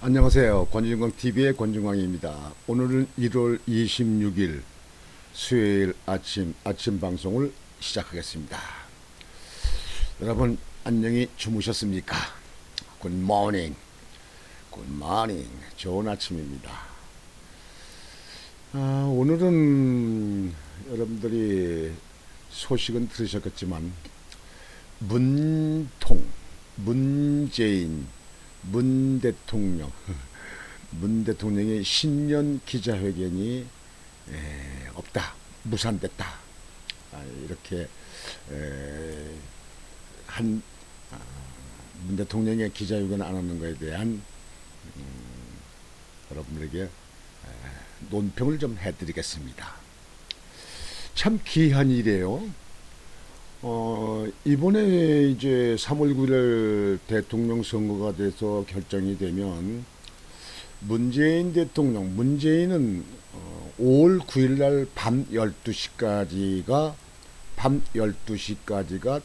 안녕하세요. 권진광TV의 권진광입니다. 오늘은 1월 26일 수요일 아침 방송을 시작하겠습니다. 여러분 안녕히 주무셨습니까? 굿모닝. 굿모닝. 좋은 아침입니다. 오늘은 여러분들이 소식은 들으셨겠지만 문재인 문 대통령의 신년 기자회견이 없다, 무산됐다. 이렇게 한 문 대통령의 기자회견 안 하는 것에 대한 여러분들에게 논평을 좀 해드리겠습니다. 참 귀한 일이에요. 이번에 이제 3월 9일 대통령 선거가 돼서 결정이 되면 문재인은 5월 9일 날 밤 12시까지가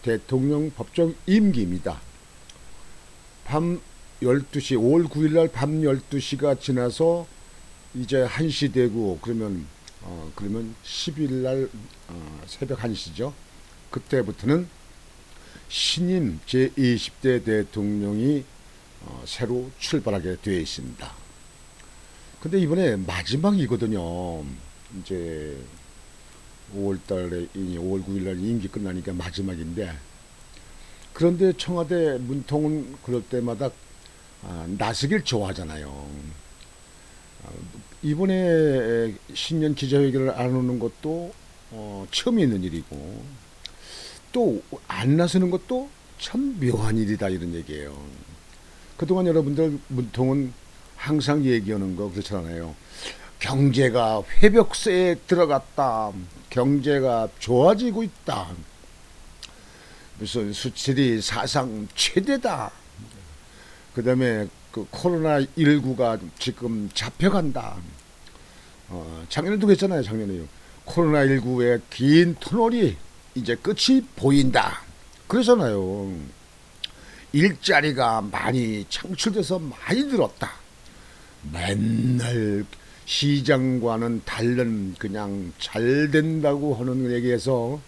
대통령 법정 임기입니다. 밤 12시, 5월 9일 날 밤 12시가 지나서 이제 1시 되고 그러면 10일 날 새벽 1시죠. 그때부터는 신임 제20대 대통령이 새로 출발하게 되어 있습니다. 근데 이번에 마지막이거든요. 이제 5월 9일 날 임기 끝나니까 마지막인데, 그런데 청와대 문통은 그럴 때마다 나서길 좋아하잖아요. 이번에 신년 기자회견을 안 오는 것도 처음 있는 일이고, 또 안 나서는 것도 참 묘한 일이다, 이런 얘기예요. 그동안 여러분들 문통은 항상 얘기하는 거 그렇잖아요. 경제가 회복세에 들어갔다. 경제가 좋아지고 있다. 무슨 수출이 사상 최대다. 그 다음에 그 코로나19가 지금 잡혀간다. 작년에도 그랬잖아요. 작년에요. 코로나19의 긴 터널이 이제 끝이 보인다. 그러잖아요. 일자리가 많이 창출돼서 많이 늘었다. 맨날 시장과는 다른 그냥 잘 된다고 하는 얘기에서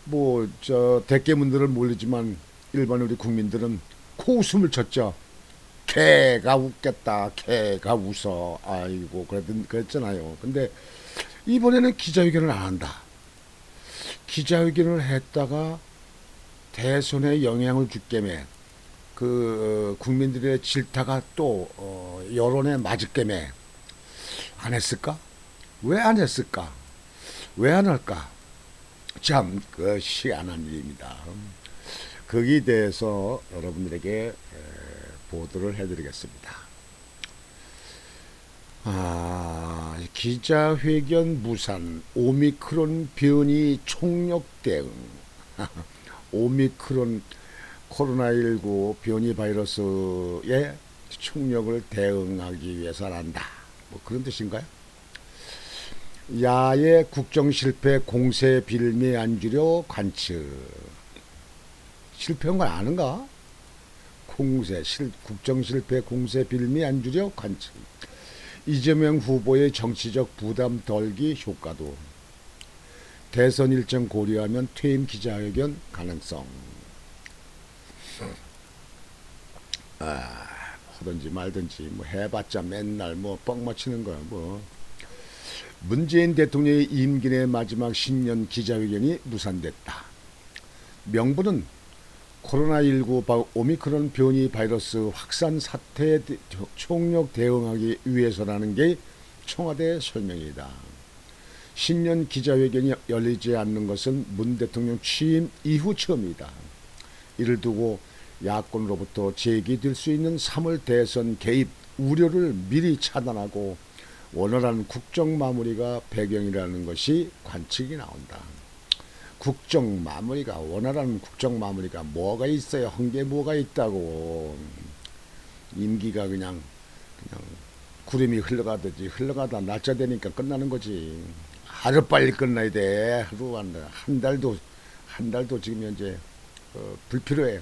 뭐 저 대깨문들은 모르지만 일반 우리 국민들은 코웃음을 쳤죠. 개가 웃겠다. 개가 웃어. 아이고 그랬잖아요. 근데 이번에는 기자회견을 안 한다. 기자회견을 했다가 대선에 영향을 주겠네. 그 국민들의 질타가 또 여론에 맞을게매 안 했을까? 왜 안 했을까? 왜 안 할까? 참 그 희한한 일입니다. 거기에 대해서 여러분들에게 보도를 해드리겠습니다. 기자회견 무산, 오미크론 변이 총력 대응. 오미크론 코로나19 변이 바이러스의 총력을 대응하기 위해서 한다. 뭐 그런 뜻인가요? 야의 국정 실패 공세 빌미 안주려 관측. 실패한 건 아는가? 국정 실패 공세 빌미 안주려 관측. 이재명 후보의 정치적 부담 덜기 효과도. 대선 일정 고려하면 퇴임 기자회견 가능성. 하든지 말든지 뭐 해봤자 맨날 뭐 뻥 맞히는 거야 뭐. 문재인 대통령의 임기 내 마지막 신년 기자회견이 무산됐다. 명분은 코로나19 오미크론 변이 바이러스 확산 사태에 총력 대응하기 위해서라는 게 청와대 설명이다. 신년 기자회견이 열리지 않는 것은 문 대통령 취임 이후 처음이다. 이를 두고 야권으로부터 제기될 수 있는 3월 대선 개입 우려를 미리 차단하고 원활한 국정 마무리가 배경이라는 것이 관측이 나온다. 원활한 국정 마무리가 뭐가 있어요? 한 게 뭐가 있다고. 임기가 그냥 구름이 흘러가다 날짜 되니까 끝나는 거지. 하루빨리 끝나야 돼. 한 달도 지금 현재 불필요해요.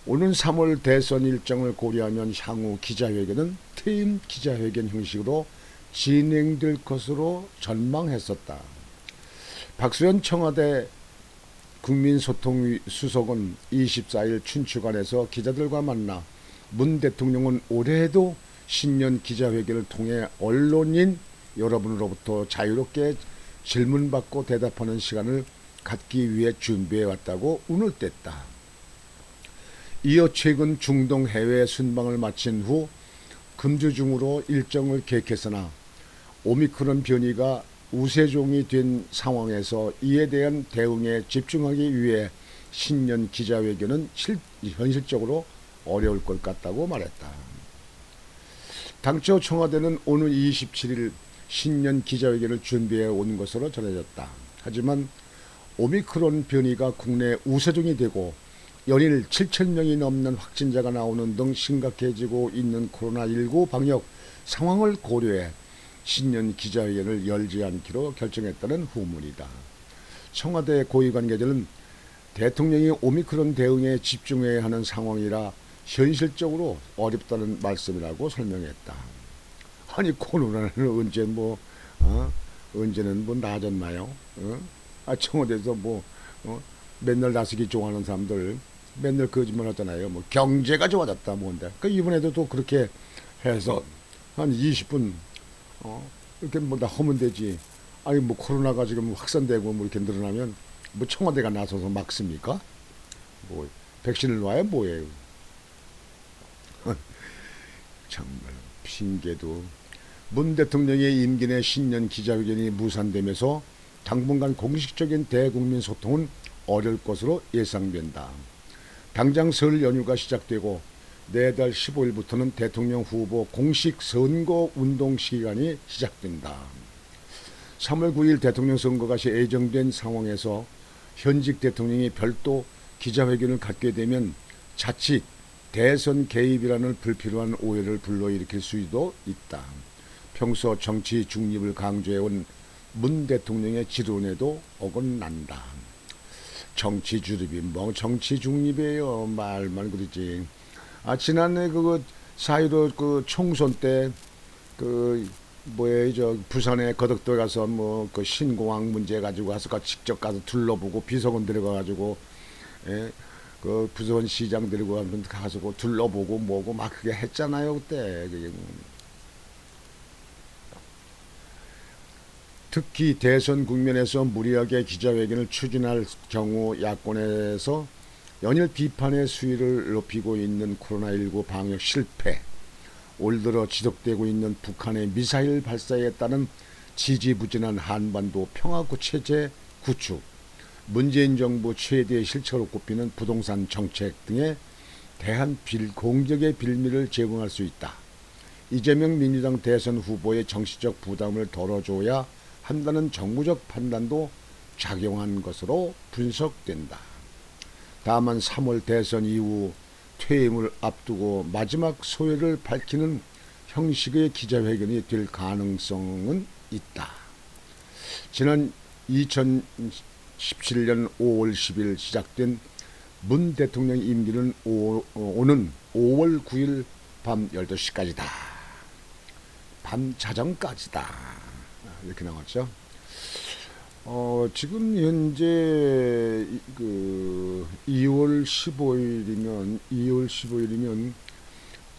오는 3월 대선 일정을 고려하면 향후 기자회견은 퇴임 기자회견 형식으로 진행될 것으로 전망했었다. 박수현 청와대 국민소통수석은 24일 춘추관에서 기자들과 만나 문 대통령은 올해에도 신년 기자회견을 통해 언론인 여러분으로부터 자유롭게 질문받고 대답하는 시간을 갖기 위해 준비해왔다고 운을 뗐다. 이어 최근 중동 해외 순방을 마친 후 금주중으로 일정을 계획했으나 오미크론 변이가 우세종이 된 상황에서 이에 대한 대응에 집중하기 위해 신년 기자회견은 현실적으로 어려울 것 같다고 말했다. 당초 청와대는 오늘 27일 신년 기자회견을 준비해 온 것으로 전해졌다. 하지만 오미크론 변이가 국내 우세종이 되고 연일 7,000명이 넘는 확진자가 나오는 등 심각해지고 있는 코로나19 방역 상황을 고려해 신년 기자회견을 열지 않기로 결정했다는 후문이다. 청와대 고위 관계자는 대통령이 오미크론 대응에 집중해야 하는 상황이라 현실적으로 어렵다는 말씀이라고 설명했다. 아니 코로나는 언제 언제는 나아졌나요? 청와대에서 맨날 나서기 좋아하는 사람들 맨날 거짓말 하잖아요. 경제가 좋아졌다 뭔데. 이번에도 또 그렇게 해서 한 20분 이렇게 다 하면 되지. 아니 코로나가 지금 확산되고 이렇게 늘어나면 청와대가 나서서 막습니까? 백신을 놔야 뭐예요? 정말 핑계도. 문 대통령의 임기 내 신년 기자회견이 무산되면서 당분간 공식적인 대국민 소통은 어려울 것으로 예상된다. 당장 설 연휴가 시작되고 내달 15일부터는 대통령 후보 공식 선거 운동 시간이 시작된다. 3월 9일 대통령 선거가 예정된 상황에서 현직 대통령이 별도 기자회견을 갖게 되면 자칫 대선 개입이라는 불필요한 오해를 불러일으킬 수도 있다. 평소 정치 중립을 강조해온 문 대통령의 지론에도 어긋난다. 정치 중립이 정치 중립이에요. 말만 그러지. 지난해 그4.15 총선 때 부산에 거덕도에 가서 신공항 문제 가지고 가서 직접 가서 둘러보고 비서관 들어가가지고 부서원 시장 데리고 가서 둘러보고 뭐고 막 그게 했잖아요 그때. 특히 대선 국면에서 무리하게 기자회견을 추진할 경우 야권에서 연일 비판의 수위를 높이고 있는 코로나19 방역 실패, 올 들어 지속되고 있는 북한의 미사일 발사에 따른 지지부진한 한반도 평화체제 구축, 문재인 정부 최대의 실체로 꼽히는 부동산 정책 등에 대한 공적의 빌미를 제공할 수 있다. 이재명 민주당 대선 후보의 정치적 부담을 덜어줘야 한다는 정무적 판단도 작용한 것으로 분석된다. 다만 3월 대선 이후 퇴임을 앞두고 마지막 소회를 밝히는 형식의 기자회견이 될 가능성은 있다. 지난 2017년 5월 10일 시작된 문 대통령 임기는 오는 5월 9일 밤 12시까지다. 밤 자정까지다. 이렇게 나왔죠. 지금 현재 2월 15일이면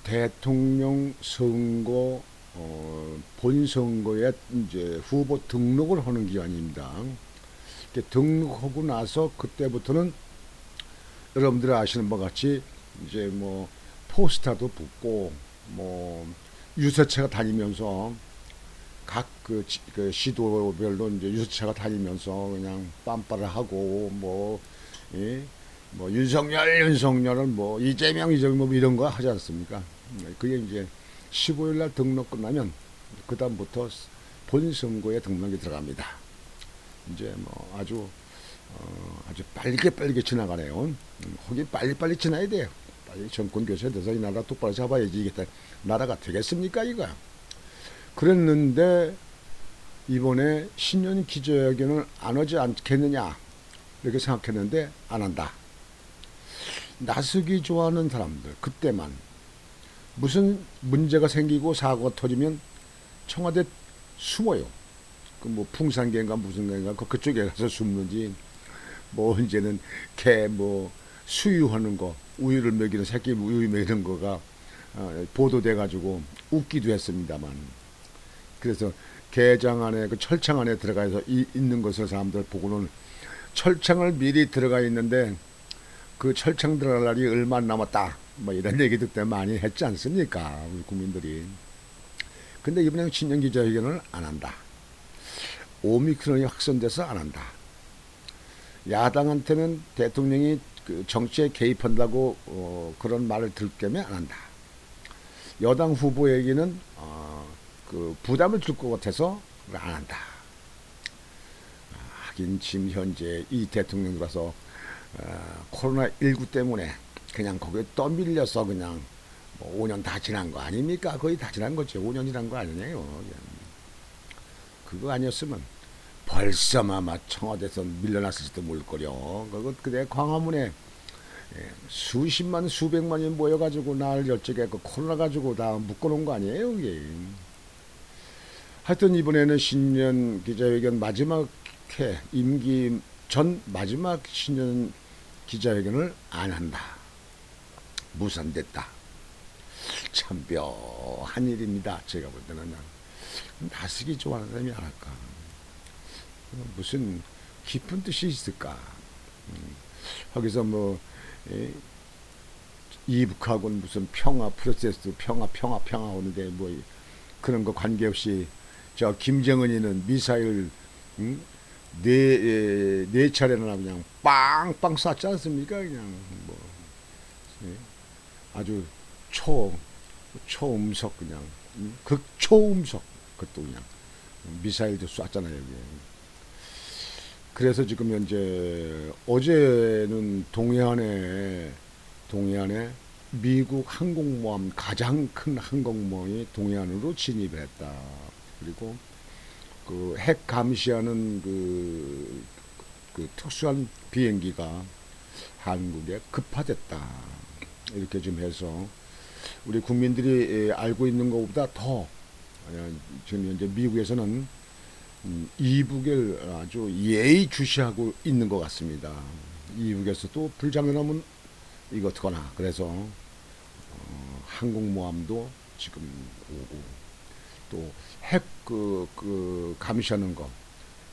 대통령 선거 본선거에 이제 후보 등록을 하는 기간입니다. 등록하고 나서 그때부터는 여러분들이 아시는 바 같이 이제 포스터도 붙고 유세차가 다니면서 각 시도별로 이제 유세차가 다니면서 그냥 빰빠를 하고 윤석열은 이재명 이런 거 하지 않습니까? 그게 이제 15일날 등록 끝나면 그 다음부터 본선거에 등록이 들어갑니다. 이제 아주 빠르게 지나가네요. 거기 빨리 지나야 돼요. 빨리 정권 교체돼서 이 나라 똑바로 잡아야지 이게 나라가 되겠습니까 이거? 그랬는데 이번에 신년 기자회견을 안 하지 않겠느냐 이렇게 생각했는데 안 한다. 나서기 좋아하는 사람들 그때만 무슨 문제가 생기고 사고가 터지면 청와대 숨어요. 그 뭐 풍산개인가 무슨 개인가 그쪽에 가서 숨는지 뭐 이제는 개 뭐 수유하는 거 우유를 먹이는 새끼 우유 먹이는 거가 보도돼 가지고 웃기도 했습니다만 그래서 개장 안에 그 철창 안에 들어가서 있는 것을 사람들 보고는 철창을 미리 들어가 있는데 그 철창 들어갈 날이 얼마 안 남았다 뭐 이런 얘기도 때 많이 했지 않습니까 우리 국민들이. 근데 이번에는 신년 기자회견을 안 한다. 오미크론이 확산돼서 안 한다. 야당한테는 대통령이 그 정치에 개입한다고 그런 말을 들 겸에 안 한다. 여당 후보에게는 그 부담을 줄 것 같아서 안 한다. 하긴 지금 현재 이 대통령이라서 코로나19 때문에 그냥 거기에 떠밀려서 그냥 뭐 5년 다 지난 거 아닙니까? 거의 다 지난 거죠. 5년이란 거 아니에요. 그거 아니었으면 벌써 아마 청와대에서 밀려났을지도 모를거려. 그거 그때 광화문에 수십만 수백만이 모여가지고 날 여쪽에 그 코로나 가지고 다 묶어놓은 거 아니에요 이게. 하여튼 이번에는 신년 기자회견 마지막 회 임기 전 마지막 신년 기자회견을 안 한다. 무산됐다. 참 묘한 일입니다. 제가 볼 때는 나서기 좋아하는 사람이 안 할까. 무슨 깊은 뜻이 있을까. 거기서 뭐 이북하고는 무슨 평화 프로세스 평화 오는데 뭐 그런 거 관계없이 저 김정은이는 미사일 네 차례나 그냥 빵빵 쐈지 않습니까? 그냥 뭐 아주 초음속 그냥 극초음속 그것도 그냥 미사일도 쐈잖아요. 여기. 그래서 지금 현재 어제는 동해안에 미국 항공모함 가장 큰 항공모함이 동해안으로 진입했다. 그리고 그 핵 감시하는 그 특수한 비행기가 한국에 급파됐다. 이렇게 좀 해서 우리 국민들이 알고 있는 것보다 더 지금 현재 미국에서는 이북을 아주 예의주시하고 있는 것 같습니다. 이북에서 또 불장난하면 이거 어떡하나. 그래서 항공모함도 지금 오고 또 핵 그 감시하는 거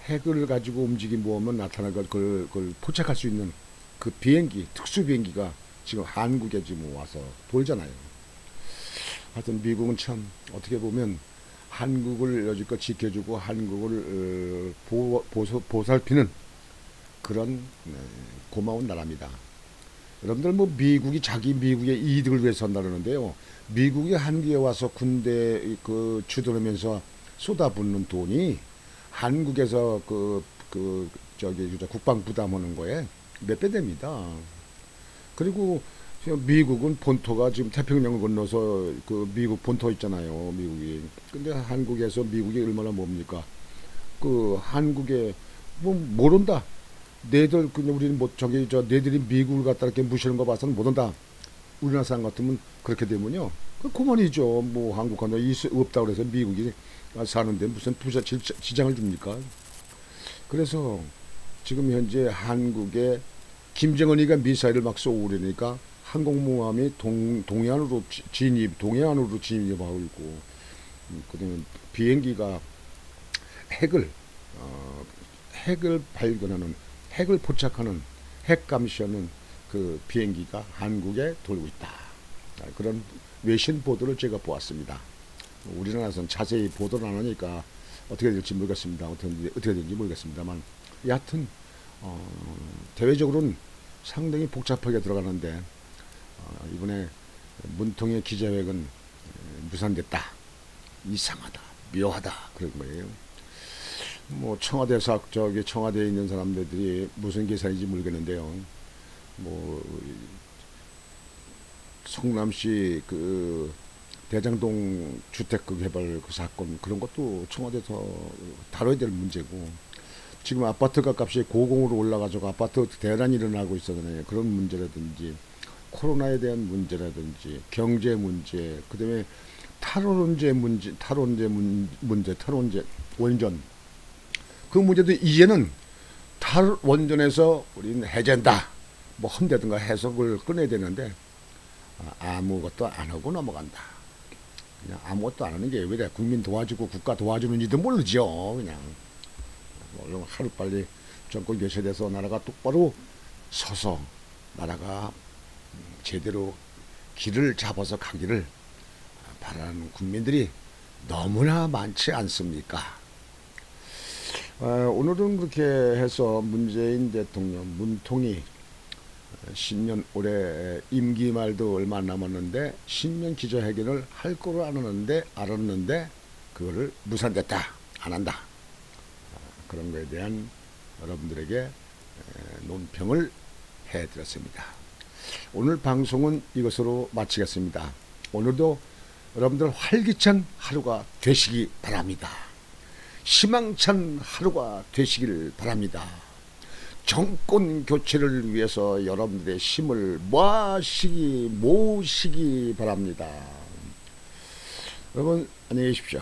핵을 가지고 움직인 모험은 나타날 그걸 포착할 수 있는 그 비행기 특수 비행기가 지금 한국에 지금 와서 돌잖아요. 하여튼 미국은 참 어떻게 보면 한국을 여지껏 지켜주고 한국을 보살피는 그런 고마운 나라입니다. 여러분들 뭐 미국이 자기 미국의 이득을 위해서 한다는데요. 미국이 한국에 와서 군대 그 주둔하면서 쏟아붓는 돈이 한국에서 저기 국방 부담하는 거에 몇 배 됩니다. 그리고 미국은 본토가 지금 태평양을 건너서 그 미국 본토 있잖아요. 미국이. 근데 한국에서 미국이 얼마나 뭡니까? 그 한국에 뭐 모른다. 내들 그냥 우리는 뭐 저기 내들이 미국을 갖다 이렇게 무시하는 거 봐서는 못 온다. 우리나라 사람 같으면 그렇게 되면요. 그만이죠. 뭐 한국한테 없다 그래서 미국이 사는데 무슨 부자 지장을 줍니까? 그래서 지금 현재 한국에 김정은이가 미사일을 막 쏘고 그러니까 항공모함이 동해안으로 진입하고 있고, 그다음에 비행기가 핵을 발견하는, 핵을 포착하는, 핵 감시하는 그 비행기가 한국에 돌고 있다. 그런 외신 보도를 제가 보았습니다. 우리나라에서는 자세히 보도를 안 하니까 어떻게 될지 모르겠습니다. 어떻게 될지 모르겠습니다만, 여하튼 대외적으로는 상당히 복잡하게 들어가는데 이번에 문통의 기자회견 무산됐다. 이상하다, 묘하다 그런 거예요. 뭐 청와대에 있는 사람들이 무슨 계산인지 모르겠는데요. 뭐 성남시 그 대장동 주택그 개발 그 사건 그런 것도 청와대에서 다뤄야 될 문제고, 지금 아파트가 값이 고공으로 올라가지고 아파트 대란이 일어나고 있어서는 그런 문제라든지 코로나에 대한 문제라든지 경제 문제, 그다음에 탈원제 원전 그 문제도 이제는 탈원전에서 우리는 해제한다 뭐 헌다든가 해석을 꺼내야 되는데 아무것도 안 하고 넘어간다. 그냥 아무것도 안 하는 게 왜 이래? 국민 도와주고 국가 도와주는지도 모르죠. 그냥 얼른 하루빨리 정권 교체돼서 나라가 똑바로 서서 나라가 제대로 길을 잡아서 가기를 바라는 국민들이 너무나 많지 않습니까? 오늘은 그렇게 해서 문재인 대통령 문통이 신년 올해 임기 말도 얼마 안 남았는데 신년 기자회견을 할 거로 알았는데 그거를 무산됐다, 안 한다. 그런 거에 대한 여러분들에게 논평을 해드렸습니다. 오늘 방송은 이것으로 마치겠습니다. 오늘도 여러분들 활기찬 하루가 되시기 바랍니다. 희망찬 하루가 되시길 바랍니다. 정권 교체를 위해서 여러분들의 힘을 모으시기 바랍니다. 여러분 안녕히 계십시오.